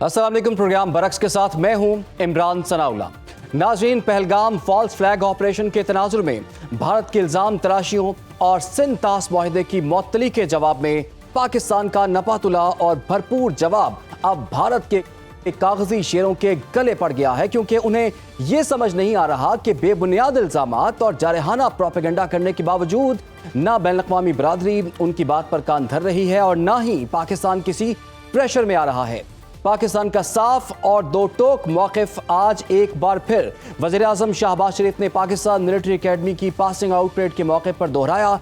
अस्सलाम वालेकुम। प्रोग्राम बरक्स के साथ मैं हूं इमरान सनाउल्लाह। नाज़रीन, पहलगाम फॉल्स फ्लैग ऑपरेशन के तनाजुर में भारत के इल्जाम तराशियों और सिंध तास मुआहदे की मुअत्तली के जवाब में पाकिस्तान का नपातुला और भरपूर जवाब अब भारत के कागजी शेरों के गले पड़ गया है, क्योंकि उन्हें यह समझ नहीं आ रहा कि बेबुनियाद इल्जामात और जारहाना प्रोपेगेंडा करने के बावजूद ना बैनुल-अक़वामी बरादरी उनकी बात पर कान धर रही है और ना ही पाकिस्तान किसी प्रेशर में आ रहा है। पाकिस्तान का साफ और दो टोक मौक़िफ़ आज एक बार फिर वज़ीर आज़म शहबाज शरीफ ने पाकिस्तान मिलिट्री अकेडमी की पासिंग आउट परेड के मौके पर दोहराया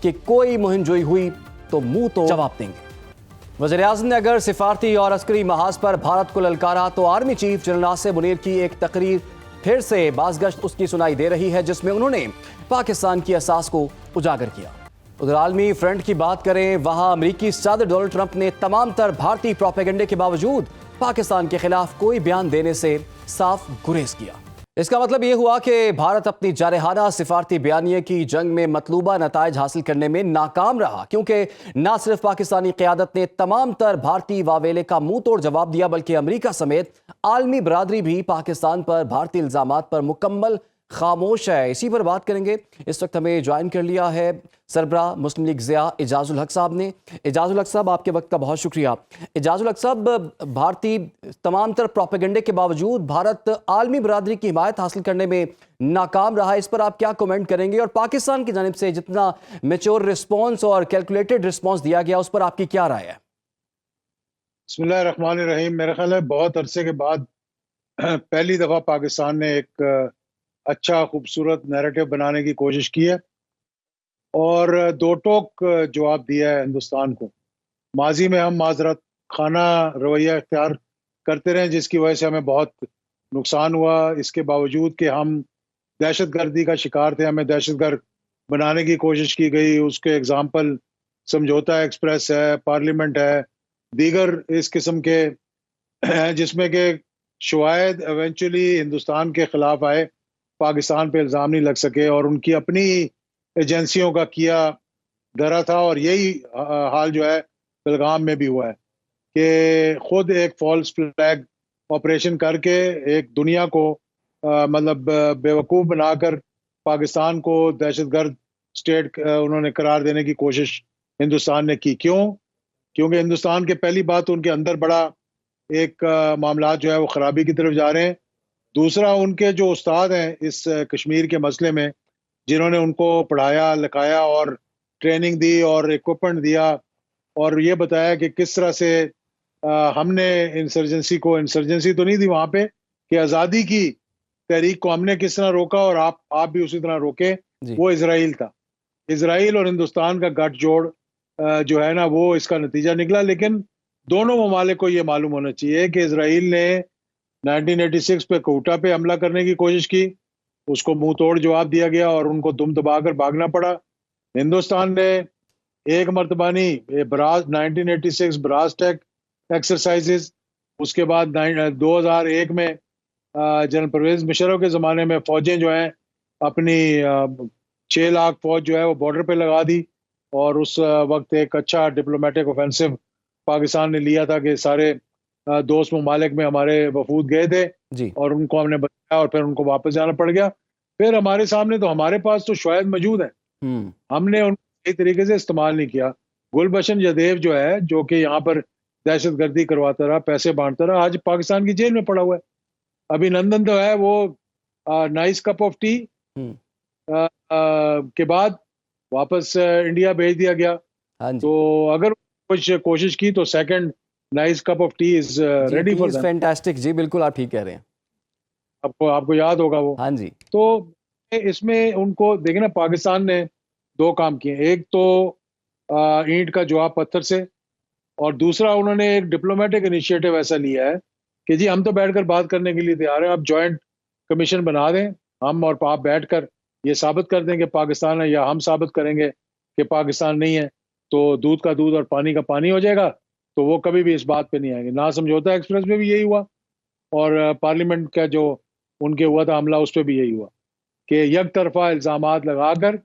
कि कोई मुहिमजोई हुई तो मुंह तो जवाब देंगे। वज़ीर आज़म ने अगर सिफारती और अस्करी महाज पर भारत को ललकारा तो army chief general Nasir Munir की एक तकरीर फिर से बाज़गश्त उसकी सुनाई दे रही है, जिसमें उन्होंने पाकिस्तान की असास को उजागर किया। उधर आलमी फ्रंट की बात करें, वहां अमेरिकी सदर डोनाल्ड ट्रंप ने तमाम तर भारतीय प्रोपेगेंडे के बावजूद पाकिस्तान के खिलाफ कोई बयान देने से साफ गुरेज किया। इसका मतलब यह हुआ कि भारत अपनी जारहाना सिफारती बयानिए की जंग में मतलूबा नताइज हासिल करने में नाकाम रहा, क्योंकि न सिर्फ पाकिस्तानी क़यादत ने तमाम तर भारतीय वावेले का मुंह तोड़ जवाब दिया, बल्कि अमेरिका समेत आलमी बरादरी भी पाकिस्तान पर भारतीय इल्जामात पर मुकम्मल खामोश है। इसी पर बात करेंगे। इस वक्त हमें ज्वाइन कर लिया है सरबराह मुस्लिम लीग ज़िया एजाजुल हक साहब ने। एजाजुल हक साहब, आपके वक्त का बहुत शुक्रिया। एजाजुल हक साहब, भारतीय तमाम तरह प्रोपेगेंडे के बावजूद भारत आलमी बरादरी की हिमायत हासिल करने में नाकाम रहा, इस पर आप क्या कमेंट करेंगे? और पाकिस्तान की जानिब से जितना मैच्योर रिस्पॉन्स और कैलकुलेटेड रिस्पॉन्स दिया गया, उस पर आपकी क्या राय है? बिस्मिल्लाहिर्रहमानिर्रहीम। मेरा ख्याल है बहुत अरसे के बाद पहली दफ़ा पाकिस्तान ने एक अच्छा खूबसूरत नैरेटिव बनाने की कोशिश की है और दो टोक जवाब दिया है हिंदुस्तान को। माजी में हम माजरत खाना रवैया इख्तियार करते रहे, जिसकी वजह से हमें बहुत नुकसान हुआ। इसके बावजूद कि हम दहशतगर्दी का शिकार थे, हमें दहशतगर्द बनाने की कोशिश की गई। उसके एग्जाम्पल समझौता एक्सप्रेस है, पार्लियामेंट है, दीगर इस किस्म के हैं, जिसमें कि शायद एवेंचुअली हिंदुस्तान के खिलाफ आए, पाकिस्तान पे इल्ज़ाम नहीं लग सके और उनकी अपनी एजेंसियों का किया धरा था। और यही हाल जो है पहलगाम में भी हुआ है कि खुद एक फॉल्स फ्लैग ऑपरेशन करके एक दुनिया को मतलब बेवकूफ़ बनाकर पाकिस्तान को दहशतगर्द स्टेट उन्होंने करार देने की कोशिश हिंदुस्तान ने की। क्यों? क्योंकि हिंदुस्तान के पहली बात उनके अंदर बड़ा एक मामला जो है वो ख़राबी की तरफ जा रहे हैं। दूसरा, उनके जो उस्ताद हैं इस कश्मीर के मसले में, जिन्होंने उनको पढ़ाया लिखाया और ट्रेनिंग दी और इक्विपमेंट दिया और ये बताया कि किस तरह से हमने इंसर्जेंसी तो नहीं दी वहाँ पे, कि आज़ादी की तहरीक को हमने किस तरह रोका और आप भी उसी तरह रोके। वो इजराइल था। इजराइल और हिंदुस्तान का गठजोड़ जो है ना, वो इसका नतीजा निकला। लेकिन दोनों ममालिक को ये मालूम होना चाहिए कि इजराइल ने 1986 पे कोटा पे हमला करने की कोशिश की, उसको मुंह तोड़ जवाब दिया गया और उनको दुम दबाकर भागना पड़ा। हिंदुस्तान ने एक मर्तबानी 1986 ब्रास टेक एक्सरसाइजेस, उसके बाद 2001 में जनरल परवेज मुशर्रफ के ज़माने में फ़ौजें जो हैं अपनी 6 लाख फ़ौज जो है वो बॉर्डर पे लगा दी और उस वक्त एक अच्छा डिप्लोमेटिक ऑफेंसिव पाकिस्तान ने लिया था कि सारे दोस्त ममालिक में हमारे वफूद गए थे और उनको हमने बताया और फिर उनको वापस जाना पड़ गया। फिर हमारे सामने तो हमारे पास तो शायद मौजूद है, हमने उनको सही तरीके से इस्तेमाल नहीं किया। गुलबशन जदेव जो है, जो कि यहाँ पर दहशतगर्दी करवाता रहा, पैसे बांटता रहा, आज पाकिस्तान की जेल में पड़ा हुआ है। अभिनंदन तो है वो नाइस कप ऑफ टी के बाद वापस इंडिया भेज दिया गया। तो अगर कुछ कोशिश की तो second nice cup of tea is ready for fantastic. जी बिल्कुल, आप ठीक कह रहे हैं। आपको याद होगा वो। हाँ जी। तो इसमें उनको देखें ना, पाकिस्तान ने दो काम किए। एक तो ईंट का जवाब पत्थर से, और दूसरा उन्होंने एक डिप्लोमेटिक इनिशिएटिव ऐसा लिया है कि जी हम तो बैठकर बात करने के लिए तैयार हैं, आप जॉइंट कमीशन बना दें, हम और आप बैठकर ये साबित कर दें कि पाकिस्तान है, या हम साबित करेंगे कि पाकिस्तान नहीं है, तो दूध का दूध और पानी का पानी हो जाएगा। तो वो कभी भी इस बात पे नहीं आएंगे। ना समझौता एक्सप्रेस में भी यही हुआ और पार्लियामेंट का जो उनके हुआ था हमला, उस पर भी यही हुआ कि एक तरफा इल्जामात लगाकर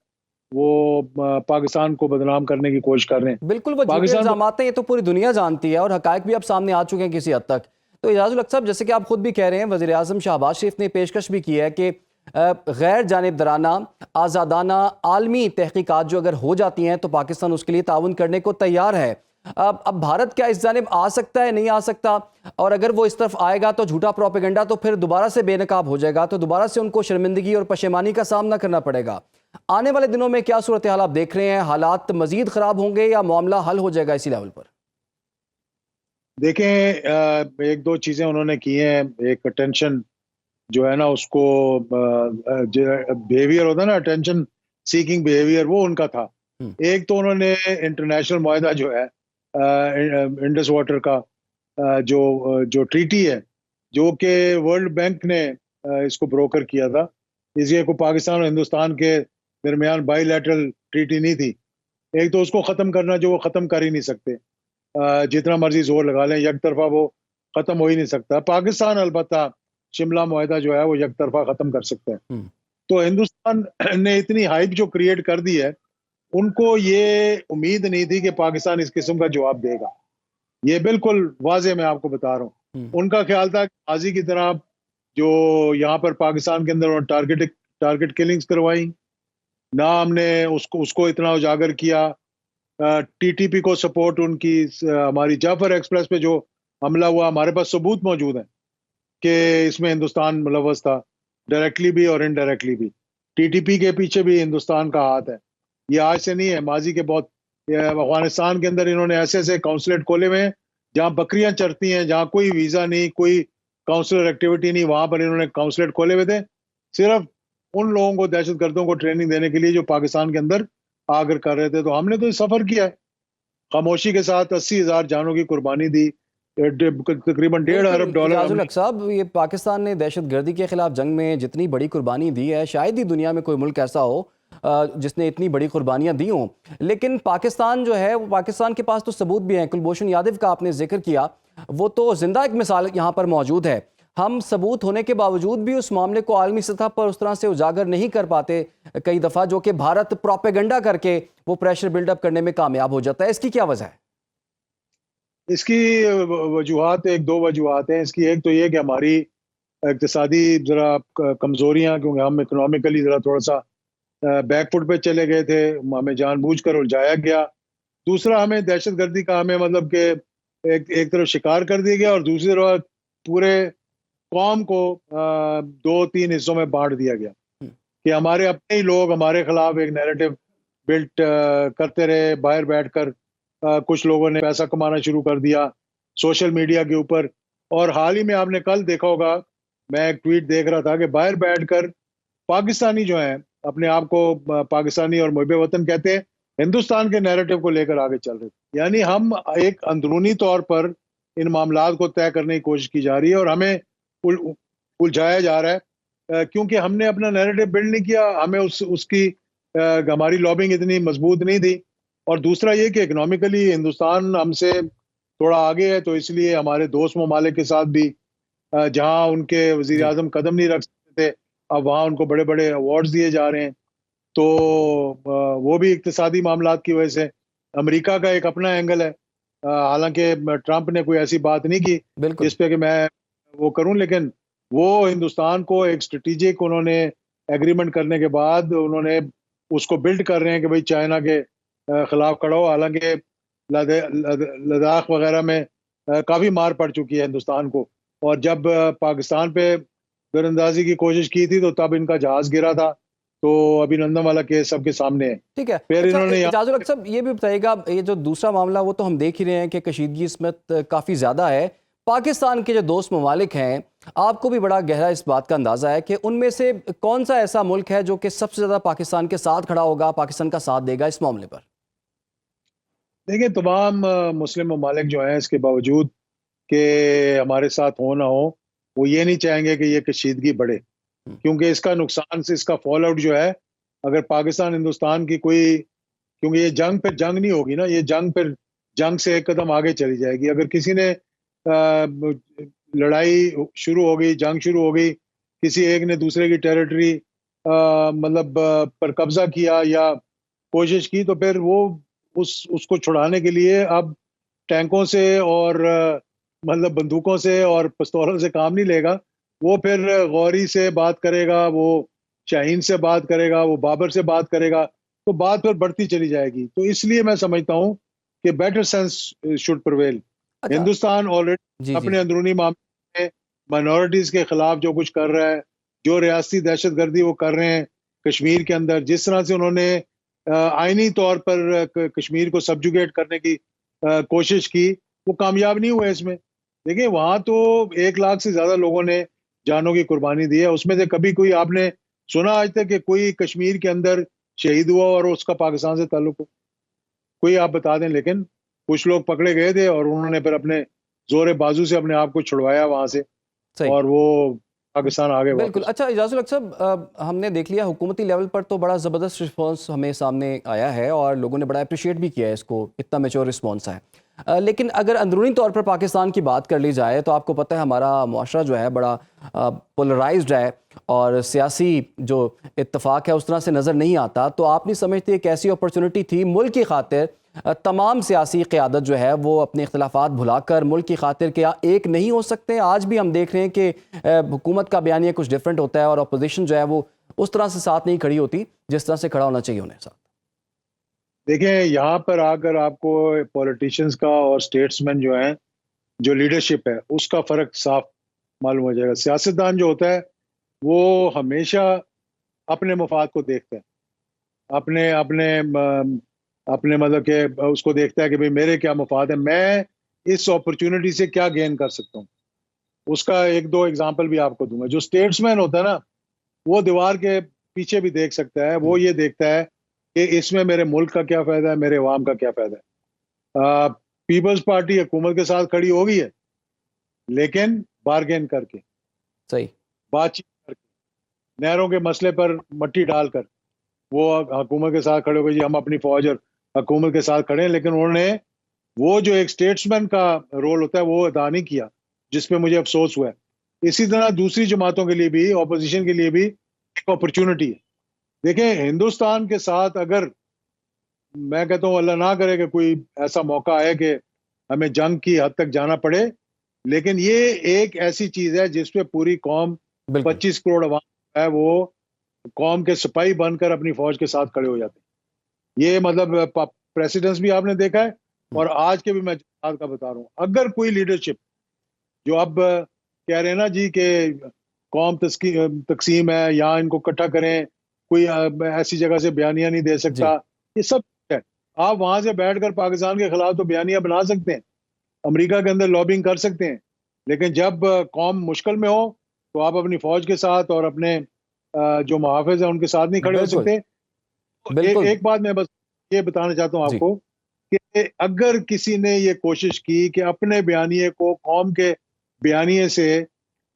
वो पाकिस्तान को बदनाम करने की कोशिश कर रहे हैं। बिल्कुल, वो झूठे इल्जामात हैं, ये तो पूरी दुनिया जानती है और हकायक भी अब सामने आ चुके हैं किसी हद तक। तो इजाजुल हक साहब, जैसे कि आप खुद भी कह रहे हैं, वज़ीर आज़म शहबाज शरीफ ने पेशकश भी की है कि गैर जानिबदाराना आज़ादाना आलमी तहकीकात जो अगर हो जाती हैं तो पाकिस्तान उसके लिए ताउन करने को तैयार है। अब भारत क्या इस जानिब आ सकता है, नहीं आ सकता? और अगर वो इस तरफ आएगा तो झूठा प्रोपेगेंडा तो फिर दोबारा से बेनकाब हो जाएगा, तो दोबारा से उनको शर्मिंदगी और पशेमानी का सामना करना पड़ेगा। आने वाले दिनों में क्या सूरत हाल आप देख रहे हैं? हालात मजीद ख़राब होंगे या मामला हल हो जाएगा इसी लेवल पर? देखें, एक दो चीजें उन्होंने की हैं। एक अटेंशन जो है ना, उसको बिहेवियर होता है ना, अटेंशन सीकिंग बिहेवियर, वो उनका था। एक तो उन्होंने इंटरनेशनल मुआहदा जो है इंडस वाटर का, जो जो ट्रीटी है, जो कि वर्ल्ड बैंक ने इसको ब्रोकर किया था, इसलिए को पाकिस्तान और हिंदुस्तान के दरमियान बाईलैटरल ट्रीटी नहीं थी। एक तो उसको ख़त्म करना, जो वो ख़त्म कर ही नहीं सकते। जितना मर्जी जोर लगा लें, एक तरफा वो ख़त्म हो ही नहीं सकता। पाकिस्तान अलबत्ता शिमला मुआहदा जो है वो एक तरफा ख़त्म कर सकता है। तो हिंदुस्तान ने इतनी हाइप जो क्रिएट कर दी है, उनको ये उम्मीद नहीं थी कि पाकिस्तान इस किस्म का जवाब देगा। ये बिल्कुल वाजे मैं आपको बता रहा हूँ। उनका ख्याल था कि माजी की तरह जो यहाँ पर पाकिस्तान के अंदर टारगेट किलिंग्स करवाई, ना हमने उसको उसको इतना उजागर किया। टीटीपी को सपोर्ट उनकी, हमारी जाफर एक्सप्रेस पे जो हमला हुआ, हमारे पास सबूत मौजूद है कि इसमें हिंदुस्तान मुलव्वस था, डायरेक्टली भी और इनडायरेक्टली भी। टीटीपी के पीछे भी हिंदुस्तान का हाथ है। ये आज से नहीं है, माजी के बहुत, अफगानिस्तान के अंदर इन्होंने ऐसे ऐसे काउंसलेट खोले हुए हैं जहाँ बकरियां चरती हैं, जहाँ कोई वीजा नहीं, कोई काउंसलर एक्टिविटी नहीं, वहां पर इन्होंने काउंसलेट खोले हुए थे, सिर्फ उन लोगों को, दहशतगर्दों को ट्रेनिंग देने के लिए जो पाकिस्तान के अंदर आकर कर रहे थे। तो हमने तो सफर किया है खामोशी के साथ, 80,000 जानों की कुर्बानी दी, तकरीबन $1.5 अरब इजाजुल हमने। हक साहब, ये पाकिस्तान ने दहशतगर्दी के खिलाफ जंग में जितनी बड़ी कुर्बानी दी है, शायद ही दुनिया में कोई मुल्क ऐसा हो जिसने इतनी बड़ी कुर्बानियां दी हों। लेकिन पाकिस्तान जो है, वो पाकिस्तान के पास तो सबूत भी हैं। कुलभूषण यादव का आपने जिक्र किया, वो तो जिंदा एक मिसाल यहाँ पर मौजूद है। हम सबूत होने के बावजूद भी उस मामले को आलमी सतह पर उस तरह से उजागर नहीं कर पाते कई दफ़ा, जो कि भारत प्रोपेगेंडा करके वो प्रेशर बिल्डअप करने में कामयाब हो जाता है। इसकी क्या वजह है? इसकी वजूहत, एक दो वजूहत हैं इसकी। एक तो ये कि हमारी इक्तिसादी जरा कमजोरियां, क्योंकि हम इकोनॉमिकली जरा थोड़ा सा बैकफुट पे चले गए थे, हमें जानबूझकर उलझाया गया। दूसरा, हमें दहशतगर्दी का, हमें मतलब कि एक तरफ शिकार कर दिया गया और दूसरी तरफ पूरे कौम को दो तीन हिस्सों में बांट दिया गया कि हमारे अपने ही लोग हमारे खिलाफ एक नैरेटिव बिल्ट करते रहे बाहर बैठकर। कुछ लोगों ने पैसा कमाना शुरू कर दिया सोशल मीडिया के ऊपर। और हाल ही में आपने कल देखा होगा, मैं एक ट्वीट देख रहा था कि बाहर बैठकर पाकिस्तानी जो हैं, अपने आप को पाकिस्तानी और मुहिब वतन कहते हैं, हिंदुस्तान के नैरेटिव को लेकर आगे चल रहे थे। यानी हम एक अंदरूनी तौर पर इन मामलात को तय करने की कोशिश की जा रही है और हमें उलझाया जा रहा है, क्योंकि हमने अपना नैरेटिव बिल्ड नहीं किया। हमें उसकी हमारी लॉबिंग इतनी मजबूत नहीं थी। और दूसरा ये कि इकोनॉमिकली हिंदुस्तान हमसे थोड़ा आगे है, तो इसलिए हमारे दोस्त ममालिक के साथ भी जहां उनके वजीर आजम कदम नहीं रख सकते थे, अब वहां उनको बड़े बड़े अवार्ड्स दिए जा रहे हैं। तो वो भी इक्तिसादी मामलात की वजह से। अमेरिका का एक अपना एंगल है, हालांकि ट्रंप ने कोई ऐसी बात नहीं की जिस पे कि मैं वो करूं, लेकिन वो हिंदुस्तान को एक स्ट्रेटेजिक, उन्होंने एग्रीमेंट करने के बाद उन्होंने उसको बिल्ड कर रहे हैं कि भाई चाइना के खिलाफ खड़ा हो। हालांकि लद्दाख वगैरह में काफ़ी मार पड़ चुकी है हिंदुस्तान को, और जब पाकिस्तान पे दरअंदाजी की कोशिश की थी तो तब इनका जहाज गिरा था। तो अभिनंदन वाला केस सबके सामने है। ठीक है। फिर अच्छा, इन्होंने इजाजुल हक साहब, ये भी बताइएगा, ये जो दूसरा मामला वो तो हम देख ही रहे हैं कि कशीदगी इसमें काफ़ी ज़्यादा है। पाकिस्तान के जो दोस्त ममालिक हैं, आपको भी बड़ा गहरा इस बात का अंदाज़ा है कि उनमें से कौन सा ऐसा मुल्क है जो कि सबसे ज़्यादा पाकिस्तान के साथ खड़ा होगा, पाकिस्तान का साथ देगा इस मामले पर? देखिए, तमाम मुस्लिम ममालिक जो हैं, इसके बावजूद कि हमारे साथ हो ना हो, वो ये नहीं चाहेंगे कि ये कशीदगी बढ़े, क्योंकि इसका नुकसान से, इसका फॉल आउट जो है, अगर पाकिस्तान हिंदुस्तान की कोई, क्योंकि ये जंग फिर जंग नहीं होगी ना, ये जंग फिर जंग से एक कदम आगे चली जाएगी। अगर किसी ने लड़ाई शुरू हो गई, जंग शुरू हो गई, किसी एक ने दूसरे की टेरिटरी मतलब पर कब्जा किया या कोशिश की, तो फिर वो उसको छुड़ाने के लिए अब टैंकों से और मतलब बंदूकों से और पिस्तौलों से काम नहीं लेगा। वो फिर गौरी से बात करेगा, वो शाहीन से बात करेगा, वो बाबर से बात करेगा, तो बात फिर बढ़ती चली जाएगी। तो इसलिए मैं समझता हूँ कि बेटर सेंस शुड प्रिवेल। अच्छा। हिंदुस्तान ऑलरेडी जी जी अपने अंदरूनी मामले में माइनॉरिटीज के खिलाफ जो कुछ कर रहा है, जो रियासती दहशतगर्दी वो कर रहे हैं कश्मीर के अंदर, जिस तरह से उन्होंने आईनी तौर पर कश्मीर को सब्जुगेट करने की कोशिश की, वो कामयाब नहीं हुए इसमें। देखिए वहां तो 1 लाख से ज्यादा लोगों ने जानों की कुर्बानी दी है। उसमें से कभी कोई आपने सुना आज तक कि कोई कश्मीर के अंदर शहीद हुआ और उसका पाकिस्तान से ताल्लुक हो? कोई आप बता दें। लेकिन कुछ लोग पकड़े गए थे और उन्होंने फिर अपने जोरे बाजू से अपने आप को छुड़वाया वहां से, सही। और वो पाकिस्तान आ गए बिल्कुल। वापस। अच्छा इजाजुल हक साहब, हमने देख लिया हुकूमती लेवल पर तो बड़ा ज़बरदस्त रिस्पॉन्स हमें सामने आया है और लोगों ने बड़ा अप्रिशिएट भी किया है इसको, इतना मेच्योर रिस्पॉन्स है। लेकिन अगर अंदरूनी तौर पर पाकिस्तान की बात कर ली जाए तो आपको पता है हमारा मुआशरा जो है बड़ा पोलराइज्ड है और सियासी जो इत्तफाक है उस तरह से नज़र नहीं आता। तो आप नहीं समझते एक ऐसी अपॉर्चुनिटी थी मुल्क की खातिर, तमाम सियासी क़यादत जो है वो अपने इख्तलाफात भुलाकर मुल्क की खातिर क्या एक नहीं हो सकते? आज भी हम देख रहे हैं कि हुकूमत का बयानिया कुछ डिफरेंट होता है और अपोजिशन जो है वो उस तरह से साथ नहीं खड़ी होती जिस तरह से खड़ा होना चाहिए उन्हें साथ। देखिए यहाँ पर आकर आपको पॉलिटिशियंस का और स्टेट्समैन जो हैं, जो लीडरशिप है, उसका फर्क साफ मालूम हो जाएगा। सियासतदान जो होता है वो हमेशा अपने मफाद को देखता है, अपने अपने अपने मतलब के उसको देखता है कि भाई मेरे क्या मफाद है, मैं इस अपॉर्चुनिटी से क्या गेन कर सकता हूँ। उसका 1-2 एग्जांपल भी आपको दूंगा। जो स्टेट्समैन होता है ना, वो दीवार के पीछे भी देख सकता है। वो ये देखता है कि इसमें मेरे मुल्क का क्या फायदा है, मेरे अवाम का क्या फायदा है। पीपल्स पार्टी हुकूमत के साथ खड़ी हो गई है, लेकिन बार्गेन करके, सही। बातचीत करके, नहरों के मसले पर मट्टी डालकर वो हुकूमत के साथ खड़े हो गए, जी हम अपनी फौज और हुकूमत के साथ खड़े हैं। लेकिन उन्होंने वो जो एक स्टेट्समैन का रोल होता है वो अदा नहीं किया, जिसपे मुझे अफसोस हुआ है। इसी तरह दूसरी जमातों के लिए भी, ऑपोजिशन के लिए भी एक अपॉर्चुनिटी है। देखें हिंदुस्तान के साथ अगर, मैं कहता हूँ अल्लाह ना करे कि कोई ऐसा मौका आए कि हमें जंग की हद तक जाना पड़े, लेकिन ये एक ऐसी चीज है जिसपे पूरी कौम, बिल्कुल 25 करोड़ अवाम है, वो कौम के सिपाही बनकर अपनी फौज के साथ खड़े हो जाते हैं। ये मतलब प्रेसिडेंस भी आपने देखा है, और आज के भी मैं आज का बता रहा हूँ। अगर कोई लीडरशिप जो अब कह रहे हैं ना जी कि कौम तकसीम है, यहाँ इनको इकट्ठा करें, कोई ऐसी जगह से बयानिया नहीं दे सकता, जी। ये सब है। आप वहां से बैठकर पाकिस्तान के खिलाफ तो बयानिया बना सकते हैं, अमेरिका के अंदर लॉबिंग कर सकते हैं, लेकिन जब कौम मुश्किल में हो तो आप अपनी फौज के साथ और अपने जो मुहाफिज है उनके साथ नहीं खड़े हो बिल्कुल सकते। तो बिल्कुल। एक बात मैं बस ये बताना चाहता हूँ जी आपको कि अगर किसी ने ये कोशिश की कि अपने बयानिए को कौम के बयानिए से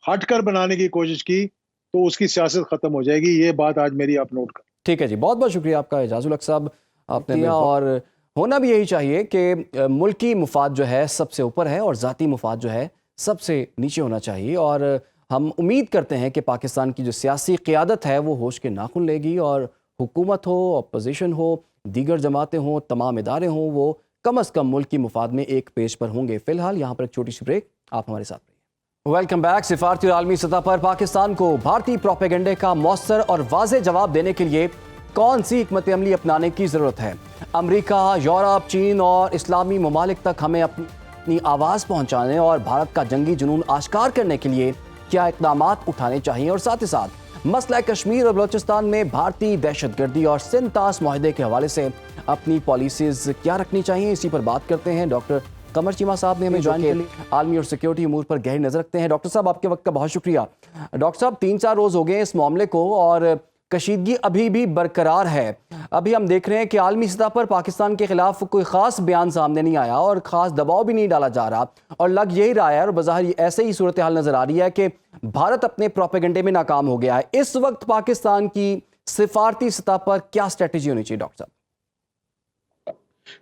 हटकर बनाने की कोशिश की, तो उसकी सियासत खत्म हो जाएगी। ये बात आज मेरी आप नोट कर। ठीक है जी, बहुत बहुत शुक्रिया आपका इजाजुल हक साहब, आपने दिया। बिल्कुल। और होना भी यही चाहिए कि मुल्की मुफाद जो है सबसे ऊपर है और ज़ाती मुफाद जो है सबसे नीचे होना चाहिए। और हम उम्मीद करते हैं कि पाकिस्तान की जो सियासी क़यादत है वो होश के नाखून लेगी और हुकूमत हो, अपोजिशन हो, दीगर जमातें हों, तमाम इदारे हों, वो कम अज़ कम मुल्क की मुफाद में एक पेज पर होंगे। फ़िलहाल यहाँ पर एक छोटी सी ब्रेक, आप हमारे साथ रहिए। Welcome back. सिफारती और आलमी सतह पर पाकिस्तान को भारतीय प्रोपेगेंडे का मौसर और वाज़े जवाब देने के लिए कौन सी हिकमत अमली अपनाने की ज़रूरत है? अमरीका, यूरोप, चीन और इस्लामी ममालिक तक हमें अपनी आवाज़ पहुँचाने और भारत का जंगी जुनून आश्कार करने के लिए क्या इक़दामात उठाने चाहिए? और साथ ही साथ मसला कश्मीर और बलोचिस्तान में भारतीय दहशतगर्दी और सिंध तास मुआहदे के हवाले से अपनी पॉलिसीज़ क्या रखनी चाहिए, इसी पर बात करते हैं। डॉक्टर कमर चीमा साहब ने हमें ज्वाइन कर लिया, आलमी और सिक्योरिटी अमूर पर गहरी नज़र रखते हैं। डॉक्टर साहब आपके वक्त का बहुत शुक्रिया। डॉक्टर साहब 3-4 रोज़ हो गए इस मामले को और कशीदगी अभी भी बरकरार है। अभी हम देख रहे हैं कि आलमी सतह पर पाकिस्तान के खिलाफ कोई ख़ास बयान सामने नहीं आया और ख़ास दबाव भी नहीं डाला जा रहा, और लग यही रहा है और बज़ाहिर ऐसे ही सूरत हाल नज़र आ रही है कि भारत अपने प्रोपेगेंडे में नाकाम हो गया है। इस वक्त पाकिस्तान की सिफारती सतह पर क्या स्ट्रेटजी होनी चाहिए डॉक्टर साहब?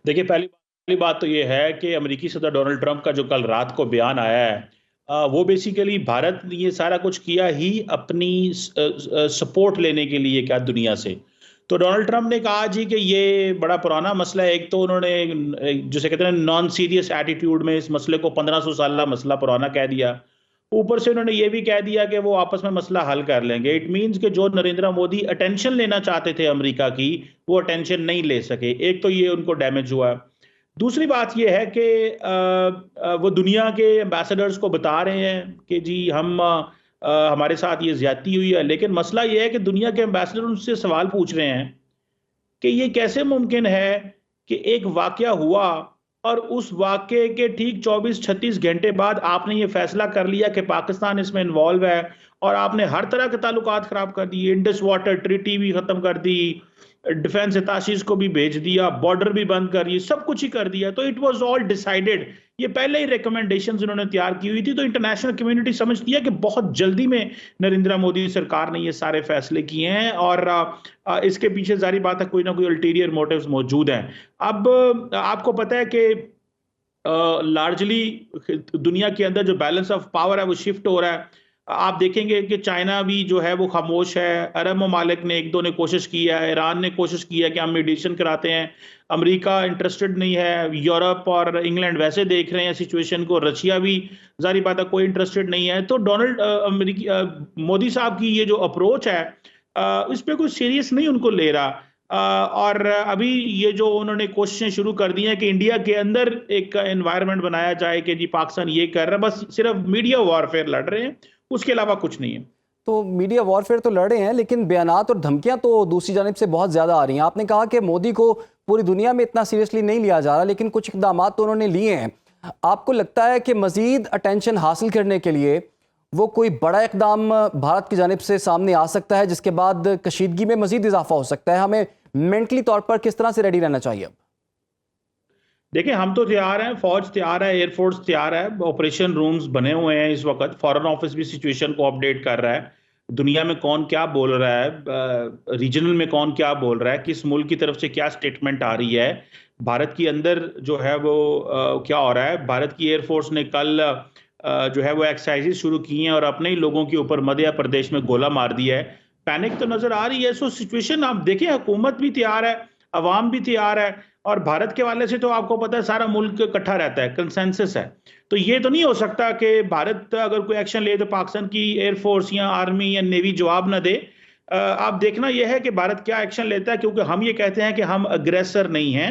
देखिए पहली बात तो ये है कि अमेरिकी सदर डोनाल्ड ट्रंप का जो कल रात को बयान आया है, वो बेसिकली भारत ने ये सारा कुछ किया ही अपनी सपोर्ट लेने के लिए क्या दुनिया से। तो डोनाल्ड ट्रंप ने कहा जी कि ये बड़ा पुराना मसला है। एक तो उन्होंने जिसे कहते हैं नॉन सीरियस एटीट्यूड में इस मसले को 1500 साल मसला पुराना कह दिया। ऊपर से उन्होंने ये भी कह दिया कि वो आपस में मसला हल कर लेंगे। इट मीन्स कि जो नरेंद्र मोदी अटेंशन लेना चाहते थे अमेरिका की, वो अटेंशन नहीं ले सके। एक तो ये उनको डैमेज हुआ। दूसरी बात ये है कि वो दुनिया के एम्बेसडर्स को बता रहे हैं कि जी हमारे साथ ये ज्यादती हुई है, लेकिन मसला ये है कि दुनिया के एम्बेसडर उनसे सवाल पूछ रहे हैं कि ये कैसे मुमकिन है कि एक वाकया हुआ और उस वाकये के ठीक 24-36 घंटे बाद आपने ये फैसला कर लिया कि पाकिस्तान इसमें इन्वॉल्व है, और आपने हर तरह के ताल्लुकात खराब कर दिए। इंडस वाटर ट्रीटी भी खत्म कर दी, डिफेंस अताशीज को भी भेज दिया, बॉर्डर भी बंद कर दिए, सब कुछ ही कर दिया। तो इट वाज ऑल डिसाइडेड। ये पहले ही रिकमेंडेशंस उन्होंने तैयार की हुई थी। तो इंटरनेशनल कम्युनिटी समझती है कि बहुत जल्दी में नरेंद्र मोदी सरकार ने ये सारे फैसले किए हैं, और इसके पीछे जारी बात है कोई ना कोई अल्टीरियर मोटिव्स मौजूद हैं। अब आपको पता है कि लार्जली दुनिया के अंदर जो बैलेंस ऑफ पावर है वो शिफ्ट हो रहा है। आप देखेंगे कि चाइना भी जो है वो खामोश है, अरब ममालिक ने एक दो ने कोशिश की है, ईरान ने कोशिश की है कि हम मीडिएशन कराते हैं, अमेरिका इंटरेस्टेड नहीं है, यूरोप और इंग्लैंड वैसे देख रहे हैं सिचुएशन को, रशिया भी जारी बात है कोई इंटरेस्टेड नहीं है। तो मोदी साहब की ये जो अप्रोच है इस पर कोई सीरियस नहीं उनको ले रहा। और अभी ये जो उन्होंने कोशिशें शुरू कर दी हैं कि इंडिया के अंदर एक एनवायरनमेंट बनाया जाए कि जी पाकिस्तान ये कर रहा है, बस सिर्फ मीडिया वॉरफेयर लड़ रहे हैं, उसके अलावा कुछ नहीं है। तो मीडिया वॉरफेयर तो लड़ रहे हैं, लेकिन बयानात और धमकियां तो दूसरी जानिब से बहुत ज्यादा आ रही हैं। आपने कहा कि मोदी को पूरी दुनिया में इतना सीरियसली नहीं लिया जा रहा, लेकिन कुछ इकदाम तो उन्होंने लिए हैं। आपको लगता है कि मजीद अटेंशन हासिल करने के लिए वो कोई बड़ा इकदाम भारत की जानिब से सामने आ सकता है, जिसके बाद कशीदगी में मजीद इजाफा हो सकता है? हमें मेंटली तौर पर किस तरह से रेडी रहना चाहिए? देखिए, हम तो तैयार हैं, फौज तैयार है, एयरफोर्स तैयार है, ऑपरेशन रूम्स बने हुए हैं इस वक्त। फॉरेन ऑफिस भी सिचुएशन को अपडेट कर रहा है, दुनिया में कौन क्या बोल रहा है, रीजनल में कौन क्या बोल रहा है, किस मुल्क की तरफ से क्या स्टेटमेंट आ रही है, भारत के अंदर जो है वो क्या हो रहा है। भारत की एयरफोर्स ने कल जो है वो एक्सरसाइजेज शुरू की हैं और अपने ही लोगों के ऊपर मध्य प्रदेश में गोला मार दिया है। पैनिक तो नजर आ रही है। सो सिचुएशन आप देखिए, हुकूमत भी तैयार है, अवाम भी तैयार है, और भारत के वाले से तो आपको पता है सारा मुल्क इकट्ठा रहता है, कंसेंसस है। तो ये तो नहीं हो सकता कि भारत अगर कोई एक्शन ले तो पाकिस्तान की एयरफोर्स या आर्मी या नेवी जवाब न दे। आप देखना यह है कि भारत क्या एक्शन लेता है, क्योंकि हम ये कहते हैं कि हम अग्रेसर नहीं हैं,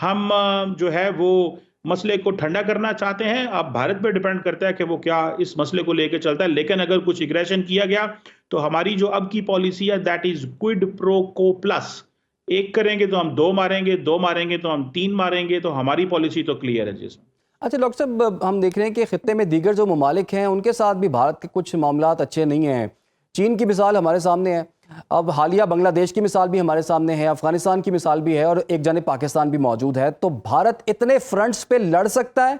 हम जो है वो मसले को ठंडा करना चाहते हैं। अब भारत पे डिपेंड करता है कि वो क्या इस मसले को लेकर चलता है। लेकिन अगर कुछ एग्रेशन किया गया तो हमारी जो अब की पॉलिसी है दैट इज क्विड प्रो को प्लस। एक करेंगे तो हम दो मारेंगे, दो मारेंगे तो हम तीन मारेंगे। तो हमारी पॉलिसी तो क्लियर है जिसमें। अच्छा डॉक्टर साहब, हम देख रहे हैं कि खित्ते में दीगर जो ममालिक हैं उनके साथ भी भारत के कुछ मामलात अच्छे नहीं हैं। चीन की मिसाल हमारे सामने है, अब हालिया बांग्लादेश की मिसाल भी हमारे सामने है, अफगानिस्तान की मिसाल भी है, और एक जानिब पाकिस्तान भी मौजूद है। तो भारत इतने फ्रंट्स पे लड़ सकता है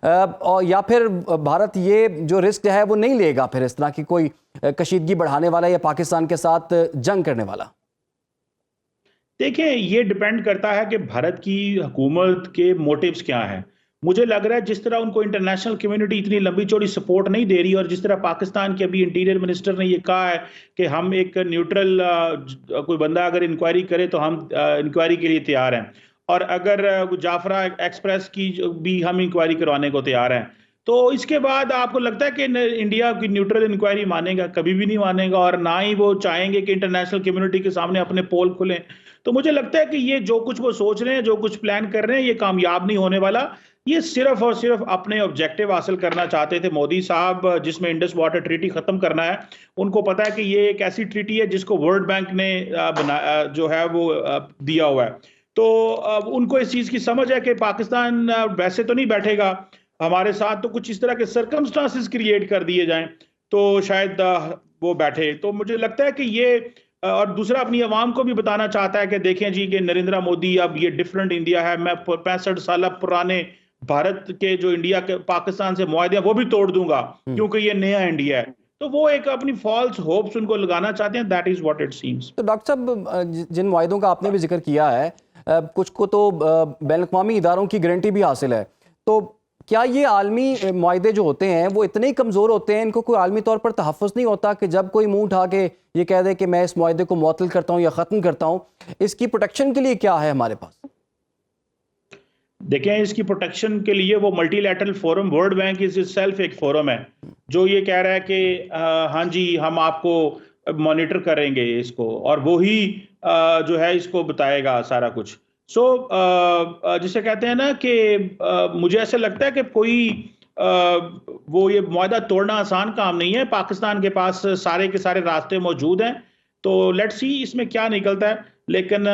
और या फिर भारत ये जो रिस्क है वो नहीं लेगा फिर इस तरह की कोई कशीदगी बढ़ाने वाला या पाकिस्तान के साथ जंग करने वाला? देखिए, ये डिपेंड करता है कि भारत की हुकूमत के मोटिव्स क्या हैं। मुझे लग रहा है जिस तरह उनको इंटरनेशनल कम्युनिटी इतनी लंबी चौड़ी सपोर्ट नहीं दे रही, और जिस तरह पाकिस्तान के अभी इंटीरियर मिनिस्टर ने ये कहा है कि हम एक न्यूट्रल कोई बंदा अगर इंक्वायरी करे तो हम इंक्वायरी के लिए तैयार हैं, और अगर जाफरा एक्सप्रेस की भी हम इंक्वायरी करवाने को तैयार हैं। तो इसके बाद आपको लगता है कि इंडिया की न्यूट्रल इंक्वायरी मानेगा? कभी भी नहीं मानेगा, और ना ही वो चाहेंगे कि इंटरनेशनल कम्युनिटी के सामने अपने पोल खुलें। तो मुझे लगता है कि ये जो कुछ वो सोच रहे हैं, जो कुछ प्लान कर रहे हैं, ये कामयाब नहीं होने वाला। ये सिर्फ और सिर्फ अपने ऑब्जेक्टिव हासिल करना चाहते थे मोदी साहब, जिसमें इंडस वाटर ट्रीटी खत्म करना है। उनको पता है कि ये एक ऐसी ट्रीटी है जिसको वर्ल्ड बैंक ने जो है वो दिया हुआ है। तो उनको इस चीज की समझ है कि पाकिस्तान वैसे तो नहीं बैठेगा हमारे साथ, तो कुछ इस तरह के सर्कमस्टांसेस क्रिएट कर दिए जाएं तो शायद वो बैठे। तो मुझे लगता है कि ये, और दूसरा अपनी आवाम को भी बताना चाहता है कि देखें जी कि नरेंद्र मोदी अब ये डिफरेंट इंडिया है, मैं 65 साल पुराने भारत के जो इंडिया के पाकिस्तान से मुआहदे हैं वो भी तोड़ दूंगा क्योंकि ये नया इंडिया है। तो वो एक अपनी फॉल्स होप्स उनको लगाना चाहते हैं, that is what it seems. तो डॉक्टर साहब, जिन मुआहदों का आपने भी जिक्र किया है, कुछ को तो बैनुल-अक़वामी इदारों की गारंटी भी हासिल है, तो क्या ये आलमी मुआहदे जो होते हैं वो इतने ही कमज़ोर होते हैं, इनको कोई आलमी तौर पर तहफ़्फ़ुज़ नहीं होता कि जब कोई मुंह उठा के ये कह दे कि मैं इस मुआहदे को मुअत्तल करता हूँ या ख़त्म करता हूँ, इसकी प्रोटेक्शन के लिए क्या है हमारे पास? देखें, इसकी प्रोटेक्शन के लिए वो multilateral forum, world bank is itself एक फोरम है जो ये कह रहा है कि हाँ जी हम आपको मॉनिटर करेंगे इसको, और वो ही जो है इसको बताएगा सारा कुछ। सो जिसे कहते हैं ना कि मुझे ऐसा लगता है कि कोई वो ये मुआहदा तोड़ना आसान काम नहीं है। पाकिस्तान के पास सारे के सारे रास्ते मौजूद हैं, तो लेट्स सी इसमें क्या निकलता है। लेकिन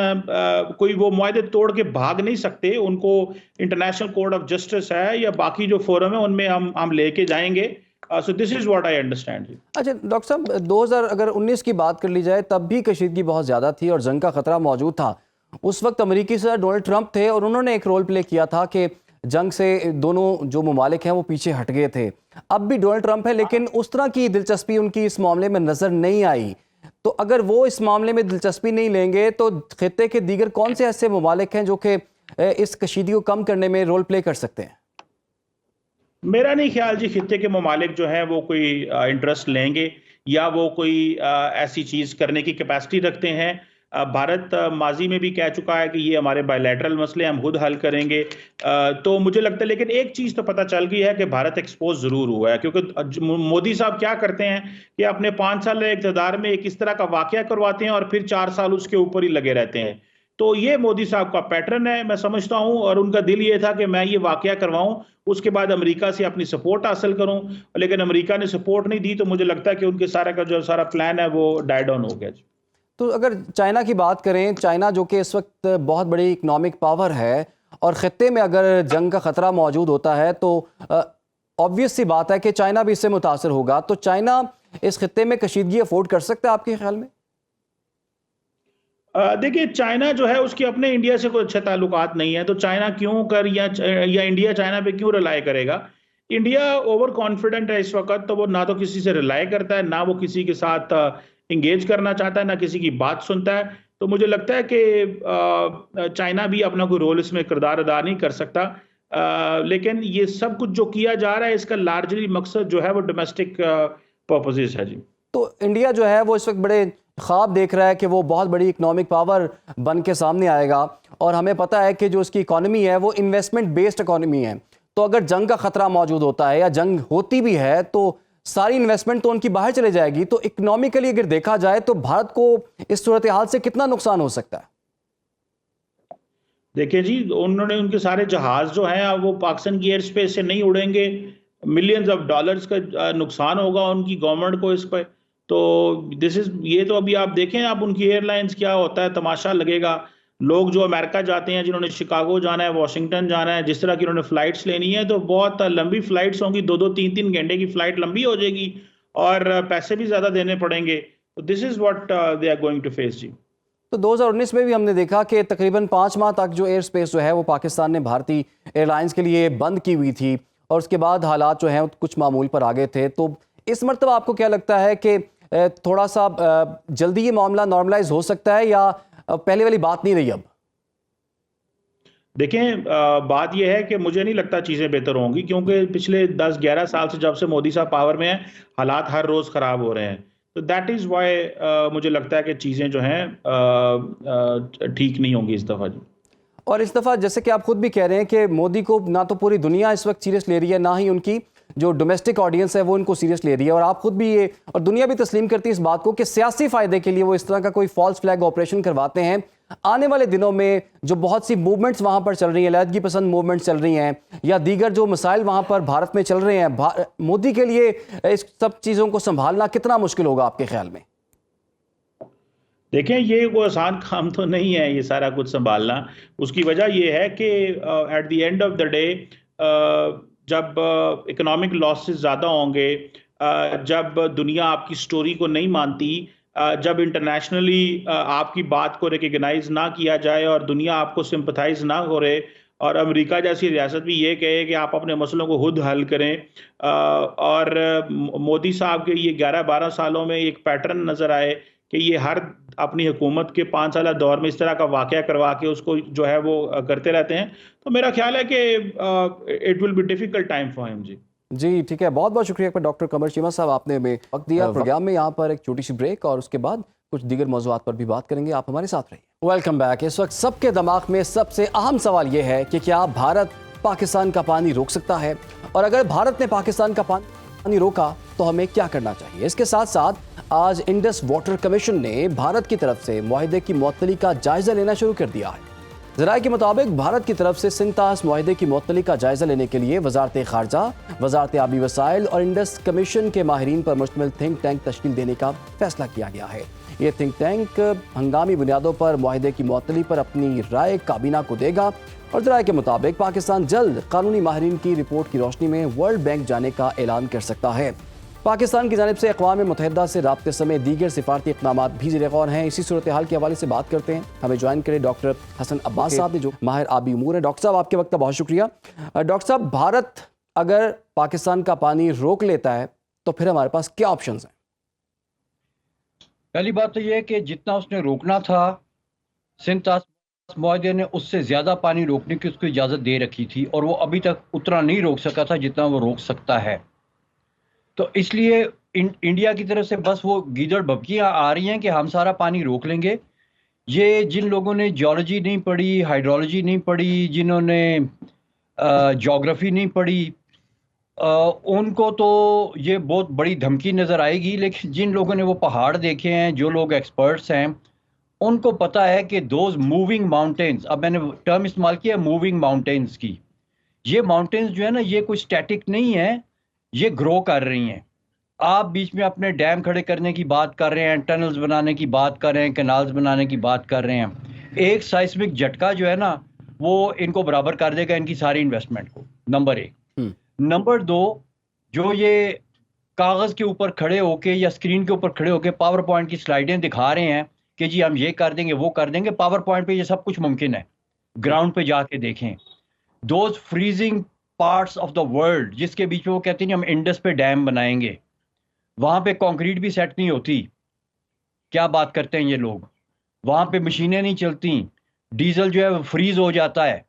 कोई वो मुआहदे तोड़ के भाग नहीं सकते, उनको इंटरनेशनल कोर्ट ऑफ जस्टिस है या बाकी जो फोरम है उनमें हम लेके जाएंगे। So this is what I understand. अच्छा डॉक्टर साहब, 2019 की बात कर ली जाए तब भी कशीदगी बहुत ज़्यादा थी और जंग का ख़तरा मौजूद था। उस वक्त अमेरिकी सदर डोनाल्ड ट्रंप थे और उन्होंने एक रोल प्ले किया था कि जंग से दोनों जो ममालिक हैं वो पीछे हट गए थे। अब भी डोनाल्ड ट्रंप है, लेकिन उस तरह की दिलचस्पी उनकी इस मामले में नज़र नहीं आई। तो अगर वो इस मामले में दिलचस्पी नहीं लेंगे तो खित्ते के दीगर कौन से ऐसे ममालिक हैं जो कि इस कशीदगी को कम करने में रोल प्ले कर सकते हैं? मेरा नहीं ख्याल जी खित्ते के ममालिक जो हैं वो कोई इंटरेस्ट लेंगे या वो कोई ऐसी चीज़ करने की कैपेसिटी रखते हैं। भारत माजी में भी कह चुका है कि ये हमारे बायलैटरल मसले हम खुद हल करेंगे। तो मुझे लगता है, लेकिन एक चीज़ तो पता चल गई है कि भारत एक्सपोज ज़रूर हुआ है, क्योंकि मोदी साहब क्या करते हैं कि अपने 5 साल इक़्तिदार में एक इस तरह का वाक़या करवाते हैं और फिर 4 साल उसके ऊपर ही लगे रहते हैं। तो ये मोदी साहब का पैटर्न है, मैं समझता हूँ, और उनका दिल ये था कि मैं ये वाक़या करवाऊँ, उसके बाद अमेरिका से अपनी सपोर्ट हासिल करूँ, लेकिन अमेरिका ने सपोर्ट नहीं दी। तो मुझे लगता है कि उनके सारा का जो सारा प्लान है वो डाई डाउन हो गया जी। तो अगर चाइना की बात करें, चाइना जो कि इस वक्त बहुत बड़ी इकोनॉमिक पावर है और ख़त्ते में अगर जंग का ख़तरा मौजूद होता है तो ऑब्वियस सी बात है कि चाइना भी इससे मुतासर होगा। तो चाइना इस खित्ते में कशीदगी अफोर्ड कर सकता है आपके ख्याल में? देखिए, चाइना जो है उसके अपने इंडिया से कोई अच्छे ताल्लुकात नहीं है, तो चाइना क्यों कर या इंडिया चाइना पे क्यों रिलाई करेगा। इंडिया ओवर कॉन्फिडेंट है इस वक्त, तो वो ना तो किसी से रिलाई करता है, ना वो किसी के साथ इंगेज करना चाहता है, ना किसी की बात सुनता है। तो मुझे लगता है कि चाइना भी अपना कोई रोल इसमें किरदार अदा नहीं कर सकता। लेकिन ये सब कुछ जो किया जा रहा है इसका लार्जली मकसद जो है वो डोमेस्टिक पर्पसेस है जी। तो इंडिया जो है वो इस वक्त बड़े ख्वाब देख रहा है कि वो बहुत बड़ी इकोनॉमिक पावर बन के सामने आएगा, और हमें पता है कि जो उसकी इकॉनमी है वो इन्वेस्टमेंट बेस्ड इकॉनमी है। तो अगर जंग का खतरा मौजूद होता है या जंग होती भी है तो सारी इन्वेस्टमेंट तो उनकी बाहर चले जाएगी। तो इकोनॉमिकली अगर देखा जाए तो भारत को इस सूरत हाल से कितना नुकसान हो सकता है? देखिए जी, उन्होंने उनके सारे जहाज जो हैं वो पाकिस्तान की एयर स्पेस से नहीं उड़ेंगे। मिलियंस ऑफ डॉलर्स का नुकसान होगा उनकी गवर्नमेंट को इस पर। तो ये तो अभी आप देखें, आप उनकी एयरलाइंस क्या होता है, तमाशा लगेगा। लोग जो अमेरिका जाते हैं, जिन्होंने शिकागो जाना है, वॉशिंगटन जाना है, जिस तरह की उन्होंने फ्लाइट्स लेनी है, तो बहुत लंबी फ्लाइट्स होंगी, 2-2 3-3 घंटे की फ्लाइट लंबी हो जाएगी और पैसे भी ज़्यादा देने पड़ेंगे। तो this is what they are going to face जी। तो 2019 में भी हमने देखा कि तकरीबन 5 माह तक जो एयर स्पेस जो है वो पाकिस्तान ने भारतीय एयरलाइंस के लिए बंद की हुई थी, और उसके बाद हालात जो हैं कुछ मामूल पर आ गए थे। तो इस मरतबा आपको क्या लगता है कि थोड़ा सा जल्दी ये मामला नॉर्मलाइज हो सकता है या पहले वाली बात नहीं रही अब? देखें, बात यह है कि मुझे नहीं लगता चीज़ें बेहतर होंगी, क्योंकि पिछले 10-11 साल से जब से मोदी साहब पावर में हैं, हालात हर रोज़ ख़राब हो रहे हैं। तो दैट इज़ वाई मुझे लगता है कि चीज़ें जो हैं ठीक नहीं होंगी इस दफ़ा जी। और इस दफ़ा जैसे कि आप खुद भी कह रहे हैं कि मोदी को ना तो पूरी दुनिया इस वक्त सीरियस ले रही है, ना ही उनकी जो डोमेस्टिक ऑडियंस है वो इनको सीरियस ले रही है, और आप खुद भी ये और दुनिया भी तस्लीम करती है इस बात को कि सियासी फ़ायदे के लिए वो इस तरह का कोई फॉल्स फ्लैग ऑपरेशन करवाते हैं। आने वाले दिनों में जो बहुत सी मूवमेंट्स वहाँ पर चल रही हैं, अलहदगी पसंद मूवमेंट्स चल रही हैं, या दीगर जो मसाइल वहाँ पर भारत में चल रहे हैं, मोदी के लिए इस सब चीज़ों को संभालना कितना मुश्किल होगा आपके ख्याल में? देखें, ये कोई आसान काम तो नहीं है ये सारा कुछ संभालना। उसकी वजह ये है कि at the end of the day जब इकोनॉमिक लॉसेस ज़्यादा होंगे, जब दुनिया आपकी स्टोरी को नहीं मानती, जब इंटरनेशनली आपकी बात को रिकग्नाइज ना किया जाए और दुनिया आपको सिंपथाइज ना करे, और अमेरिका जैसी रियासत भी ये कहे कि आप अपने मसलों को खुद हल करें, और मोदी साहब के ये 11-12 सालों में एक पैटर्न नज़र आए कि ये हर अपनी हुकूमत के 5 साल दौर में इस तरह का वाक़या करवा के उसको जो है वो करते रहते हैं, तो मेरा ख्याल है कि it will be difficult time for him जी। जी ठीक है, बहुत बहुत शुक्रिया डॉक्टर कमर चीमा साहब, आपने हमें वक्त दिया प्रोग्राम में। यहाँ पर एक छोटी सी ब्रेक और उसके बाद कुछ दीगर मौज़ूआत पर भी बात करेंगे, आप हमारे साथ रहिए। Welcome back. इस वक्त सबके दिमाग में सबसे अहम सवाल यह है कि क्या भारत पाकिस्तान का पानी रोक सकता है, और अगर भारत ने पाकिस्तान का पानी रोका तो हमें क्या करना चाहिए। इसके साथ साथ आज इंडस वाटर कमीशन ने भारत की तरफ से मुआहदे की मुअत्तली का जायजा लेना शुरू कर दिया है। ज़राए के मुताबिक भारत की तरफ से सिंतास मुआहदे की मुअत्तली का जायजा लेने के लिए वजारत खारजा, वजारत आबी वसाइल और इंडस कमीशन के माहिरीन पर मुश्तमिल थिंक टैंक तश्कील देने का फैसला किया गया है। ये थिंक टैंक हंगामी बुनियादों पर मुआहदे की मुअत्तली पर अपनी राय काबीना को देगा, और ज़राए के मुताबिक पाकिस्तान जल्द कानूनी माहिरीन की रिपोर्ट की रोशनी में वर्ल्ड बैंक जाने का ऐलान कर सकता है। पाकिस्तान की जानिब से अक़वाम मुत्तहिदा से राब्ते समय दीगर सिफारती इक़दामात भी ज़ेर गौर हैं। इसी सूरत हाल के हवाले से बात करते हैं। हमें ज्वाइन करें डॉक्टर हसन अब्बास साहब ने, जो माहिर आबी उमूर हैं। डॉक्टर साहब, आपके वक्त का बहुत शुक्रिया। डॉक्टर साहब, भारत अगर पाकिस्तान का पानी रोक लेता है तो फिर हमारे पास क्या ऑप्शंस हैं? पहली बात तो यह है कि जितना उसने रोकना था, सिंतास मुआहदे ने उससे ज़्यादा पानी रोकने की उसको इजाज़त दे रखी थी, और वो अभी तक उतना नहीं रोक सका था जितना वो रोक सकता है। तो इसलिए इंडिया की तरफ से बस वो गीदड़ भभकियाँ आ रही हैं कि हम सारा पानी रोक लेंगे। ये जिन लोगों ने जियोलॉजी नहीं पढ़ी, हाइड्रोलॉजी नहीं पढ़ी, जिन्होंने ज्योग्राफी नहीं पढ़ी, उनको तो ये बहुत बड़ी धमकी नज़र आएगी। लेकिन जिन लोगों ने वो पहाड़ देखे हैं, जो लोग एक्सपर्ट्स हैं, उनको पता है कि दोज मूविंग माउंटेन्स, अब मैंने टर्म इस्तेमाल किया मूविंग माउंटेन्स की, ये माउंटेन्स जो है ना, ये कोई स्टैटिक नहीं है, ये ग्रो कर रही हैं। आप बीच में अपने डैम खड़े करने की बात कर रहे हैं, टनल्स बनाने की बात कर रहे हैं, कैनाल्स बनाने की बात कर रहे हैं। एक साइस्मिक झटका जो है ना, वो इनको बराबर कर देगा इनकी सारी इन्वेस्टमेंट को, नंबर 1। नंबर 2, जो ये कागज़ के ऊपर खड़े होके या स्क्रीन के ऊपर खड़े होके पावर पॉइंट की स्लाइडें दिखा रहे हैं कि जी हम ये कर देंगे, वो कर देंगे, पावर पॉइंट पे ये सब कुछ मुमकिन है, ग्राउंड पे जाके देखें। Those freezing parts of the world, जिसके बीच में वो कहते हैं हम इंडस पे डैम बनाएंगे, वहां पे कंक्रीट भी सेट नहीं होती। क्या बात करते हैं ये लोग, वहां पे मशीनें नहीं चलती, डीजल जो है वो फ्रीज हो जाता है,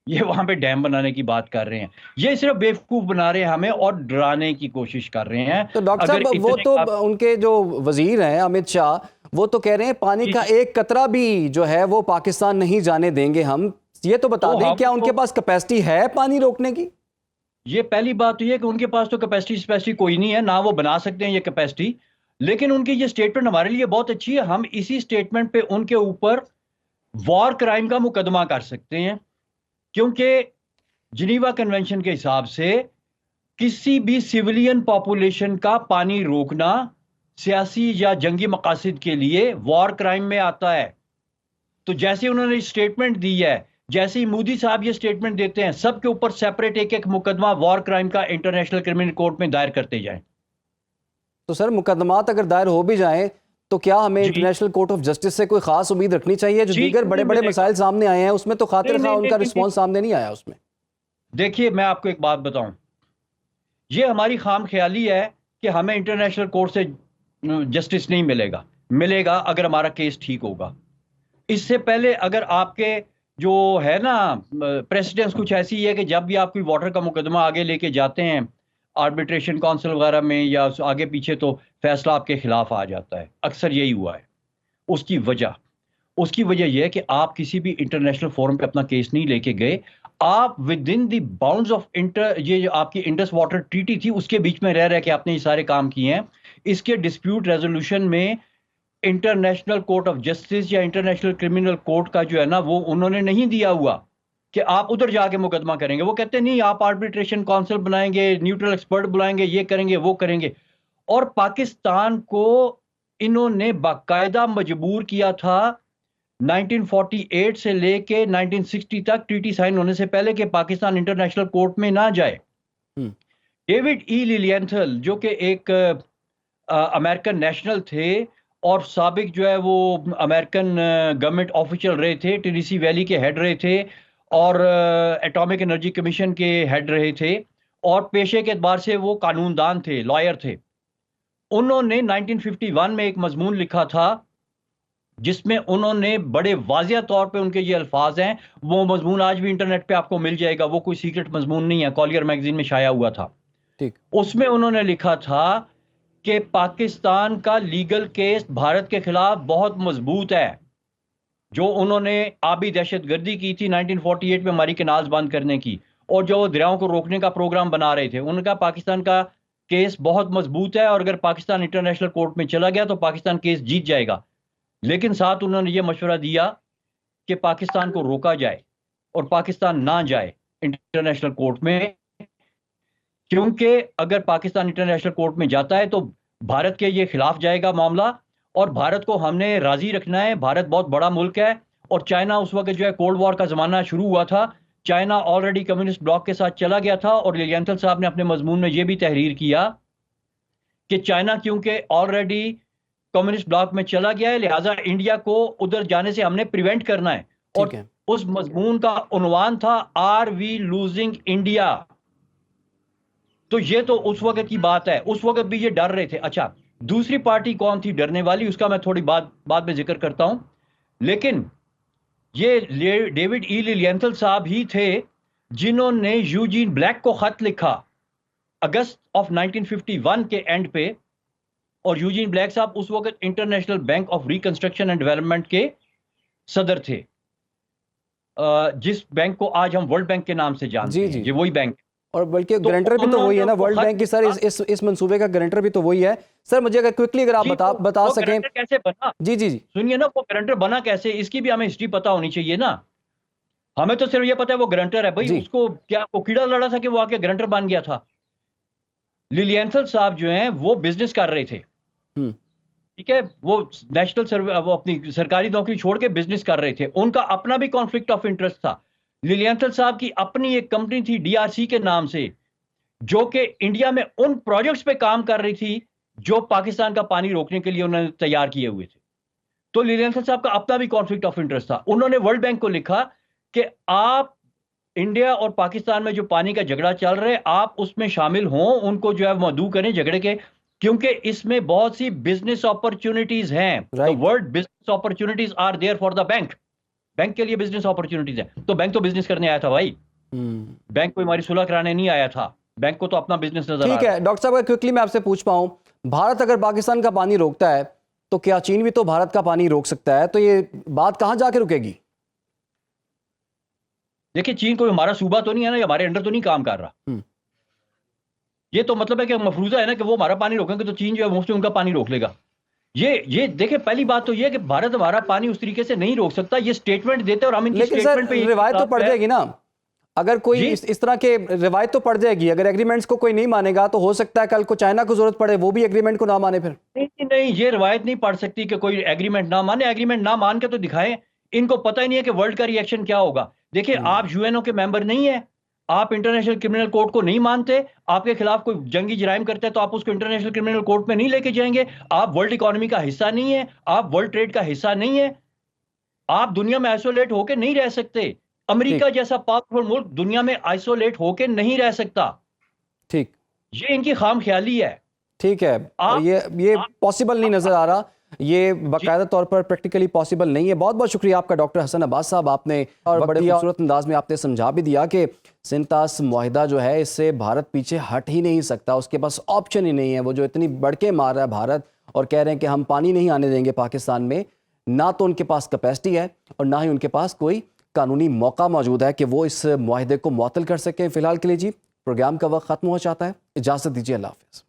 ये वहां पे डैम बनाने की बात कर रहे हैं। ये सिर्फ बेवकूफ बना रहे हैं हमें और डराने की कोशिश कर रहे हैं। तो डॉक्टर साहब, वो तो उनके जो वजीर हैं अमित शाह, वो तो कह रहे हैं पानी का एक कतरा भी जो है वो पाकिस्तान नहीं जाने देंगे हम। ये तो बता दें, क्या उनके पास कैपेसिटी है पानी रोकने की? ये पहली बात तो ये कि उनके पास तो कैपेसिटी कोई नहीं है, ना वो बना सकते हैं ये कैपेसिटी। लेकिन उनकी ये स्टेटमेंट हमारे लिए बहुत अच्छी है। हम इसी स्टेटमेंट पे उनके ऊपर वॉर क्राइम का मुकदमा कर सकते हैं, क्योंकि जिनीवा कन्वेंशन के हिसाब से किसी भी सिविलियन पॉपुलेशन का पानी रोकना सियासी या जंगी मकासद के लिए वॉर क्राइम में आता है। तो जैसे उन्होंने स्टेटमेंट दी है, जैसे ही मोदी साहब ये स्टेटमेंट देते हैं, सबके ऊपर सेपरेट एक एक मुकदमा वॉर क्राइम का इंटरनेशनल क्रिमिनल कोर्ट में दायर करते जाएं। तो सर, मुकदमात अगर दायर हो भी जाएं तो क्या हमें इंटरनेशनल कोर्ट ऑफ जस्टिस से कोई खास उम्मीद रखनी चाहिए? जो दीगर बड़े बड़े मसाइल सामने आए हैं उसमें तो खातिर खा उनका रिस्पॉन्स सामने नहीं आया उसमें। देखिए, मैं आपको एक बात बताऊं, ये हमारी खाम ख्याली है कि हमें इंटरनेशनल कोर्ट से जस्टिस नहीं मिलेगा। मिलेगा अगर हमारा केस ठीक होगा। इससे पहले अगर आपके जो है ना प्रेसिडेंस कुछ ऐसी है कि जब भी आप कोई वाटर का मुकदमा आगे लेके जाते हैं आर्बिट्रेशन काउंसिल वगैरह में या आगे पीछे, तो फैसला आपके खिलाफ आ जाता है। अक्सर यही हुआ है। उसकी वजह यह है कि आप किसी भी इंटरनेशनल फोरम पे अपना केस नहीं लेके गए। आप with in the bounds of ये जो आपकी इंडस वाटर ट्रीटी थी उसके बीच में रह के आपने ये सारे काम किए हैं। इसके डिस्प्यूट रेजोल्यूशन में इंटरनेशनल कोर्ट ऑफ जस्टिस या इंटरनेशनल क्रिमिनल कोर्ट का जो है ना, वो उन्होंने नहीं दिया हुआ कि आप उधर जाके मुकदमा करेंगे। वो कहते नहीं, आप आर्बिट्रेशन काउंसिल बनाएंगे, न्यूट्रल एक्सपर्ट बुलाएंगे, ये करेंगे, वो करेंगे। और पाकिस्तान को इन्होंने बाकायदा मजबूर किया था 1948 से लेके 1960 तक, ट्रीटी साइन होने से पहले, कि पाकिस्तान इंटरनेशनल कोर्ट में ना जाए। डेविड ई लिलियंथल, जो कि एक अमेरिकन नेशनल थे और साबिक जो है वो अमेरिकन गवर्नमेंट ऑफिशियल रहे थे, टेनेसी वैली के हेड रहे थे और एटॉमिक एनर्जी कमीशन के हेड रहे थे, और पेशे के एतबार से वो कानूनदान थे, लॉयर थे। उन्होंने 1951 में एक मजमून लिखा था जिसमें उन्होंने बड़े वाज़िया तौर पे उनके ये अल्फाज हैं, वो मजमून आज भी इंटरनेट पे आपको मिल जाएगा, वो कोई सीक्रेट मजमून नहीं है, कॉलियर मैगजीन में शाया हुआ था। ठीक। उसमें उन्होंने लिखा था कि पाकिस्तान का लीगल केस भारत के खिलाफ बहुत मजबूत है। जो उन्होंने आबी दहशतगर्दी की थी 1948 में हमारी कैनाल्स बंद करने की, और जो दरियाओं को रोकने का प्रोग्राम बना रहे थे, उनका पाकिस्तान का केस बहुत मजबूत है और अगर पाकिस्तान इंटरनेशनल कोर्ट में चला गया तो पाकिस्तान केस जीत जाएगा। लेकिन साथ उन्होंने ये मशवरा दिया कि पाकिस्तान को रोका जाए और पाकिस्तान ना जाए इंटरनेशनल कोर्ट में, क्योंकि अगर पाकिस्तान इंटरनेशनल कोर्ट में जाता है तो भारत के ये खिलाफ जाएगा मामला और भारत को हमने राजी रखना है। भारत बहुत बड़ा मुल्क है और चाइना उस वक्त जो है कोल्ड वॉर का जमाना शुरू हुआ था, चाइना ऑलरेडी कम्युनिस्ट ब्लॉक के साथ चला गया था और लिलियंथल साहब ने अपने मजमून में यह भी तहरीर किया कि चाइना क्योंकि ऑलरेडी कम्युनिस्ट ब्लॉक में चला गया है, लिहाजा इंडिया को उधर जाने से हमने प्रिवेंट करना है। और उस मजमून का उन्वान था आर वी लूजिंग इंडिया। तो ये तो उस वक्त की बात है, उस वक्त भी ये डर रहे थे। अच्छा, दूसरी पार्टी कौन थी डरने वाली, उसका मैं थोड़ी बाद में जिक्र करता हूं, लेकिन ये डेविड ई लिलियंथल साहब ही थे जिन्होंने यूजीन ब्लैक को खत लिखा अगस्त ऑफ 1951 के एंड पे, और यूजीन ब्लैक साहब उस वक्त international bank of reconstruction and development के सदर थे, जिस बैंक को आज हम वर्ल्ड बैंक के नाम से जानते हैं। ये वही बैंक, और बल्कि गारंटर भी तो वही है ना वर्ल्ड बैंक की। सर इस मंसूबे का गारंटर भी तो वही है। सर मुझे अगर क्विकली अगर आप बता सकें कैसे बना। जी सुनिए ना, वो गारंटर बना कैसे, इसकी भी हमें हिस्ट्री पता होनी चाहिए ना। हमें तो सिर्फ ये पता है वो गारंटर है भाई, उसको क्या वो कीड़ा लड़ा था कि वो आके गारंटर बन गया था। लिलियंथल साहब जो हैं वो बिजनेस कर रहे थे, ठीक है, वो वो अपनी सरकारी नौकरी छोड़ के बिजनेस कर रहे थे, उनका अपना भी कॉन्फ्लिक्ट ऑफ इंटरेस्ट था। लिलियंथल साहब की अपनी एक कंपनी थी डीआरसी के नाम से, जो कि इंडिया में उन प्रोजेक्ट्स पे काम कर रही थी जो पाकिस्तान का पानी रोकने के लिए उन्होंने तैयार किए हुए थे। तो लिलियंथल साहब का अपना भी कॉन्फ्लिक्ट ऑफ इंटरेस्ट था। उन्होंने वर्ल्ड बैंक को लिखा कि आप इंडिया और पाकिस्तान में जो पानी का झगड़ा चल रहा है आप उसमें शामिल हों, उनको जो है मदऊ करें झगड़े के, क्योंकि इसमें बहुत सी बिजनेस अपॉर्चुनिटीज हैं। World business opportunities are there for the bank. Bank के लिए बिजनेस अपॉर्चुनिटीज है, तो बैंक तो बिजनेस करने आया था भाई, बैंक कोई हमारी सुलह कराने नहीं आया था, बैंक को तो अपना बिजनेस नजर। ठीक है डॉक्टर साहब, क्विकली मैं आपसे पूछ पाऊं, भारत अगर पाकिस्तान का पानी रोकता है तो क्या चीन भी तो भारत का पानी रोक सकता है? तो ये बात कहां जाके रुकेगी? देखिए, चीन कोई हमारा सूबा तो नहीं है ना, हमारे अंडर तो नहीं काम कर रहा। ये तो मतलब है कि मफरूजा है ना कि वो हमारा पानी रोकेंगे तो चीन जो है मुफ्त में उनका पानी रोक लेगा। ये देखिए, पहली बात तो ये है कि भारत हमारा पानी उस तरीके से नहीं रोक सकता, ये स्टेटमेंट देते और हम इनकी स्टेटमेंट पे रिवायत तो पड़ जाएगी ना, अगर कोई इस तरह के रिवायत तो पड़ जाएगी। अगर एग्रीमेंट्स को कोई नहीं मानेगा तो हो सकता है कल को चाइना को जरूरत पड़े वो भी एग्रीमेंट को ना माने। फिर नहीं, ये रिवायत नहीं पड़ सकती कि कोई एग्रीमेंट ना माने। एग्रीमेंट ना मान के तो दिखाएं, इनको पता ही नहीं है कि वर्ल्ड का रिएक्शन क्या होगा। देखिए, आप यूएनओ के मेंबर नहीं है, आप इंटरनेशनल क्रिमिनल कोर्ट को नहीं मानते, आपके खिलाफ कोई जंगी जराइम करता है तो आप उसको इंटरनेशनल क्रिमिनल कोर्ट में नहीं लेके जाएंगे। आप वर्ल्ड इकोनॉमी का हिस्सा नहीं है, आप वर्ल्ड ट्रेड का हिस्सा नहीं है, आप दुनिया में आइसोलेट होकर नहीं रह सकते। अमेरिका जैसा पावरफुल मुल्क दुनिया में आइसोलेट होकर नहीं रह सकता। ठीक, ये इनकी खामख्याली है। ठीक है, ये पॉसिबल नहीं नजर आ रहा, ये बाकायदा तौर पर प्रैक्टिकली पॉसिबल नहीं है। बहुत बहुत शुक्रिया आपका डॉक्टर हसन अब्बास साहब, आपने और बड़े खूबसूरत अंदाज में आपने समझा भी दिया कि सिंतास मुआहिदा जो है इससे भारत पीछे हट ही नहीं सकता, उसके पास ऑप्शन ही नहीं है। वो जो इतनी बढ़के मार रहा है भारत और कह रहे हैं कि हम पानी नहीं आने देंगे पाकिस्तान में, ना तो उनके पास कैपेसिटी है और ना ही उनके पास कोई कानूनी मौका मौजूद है कि वो इस मुआहिदे को मुअत्तल कर सकें। फिलहाल के लिए जी प्रोग्राम का वक्त खत्म हो जाता है, इजाज़त दीजिए, अल्लाह हाफ़िज़।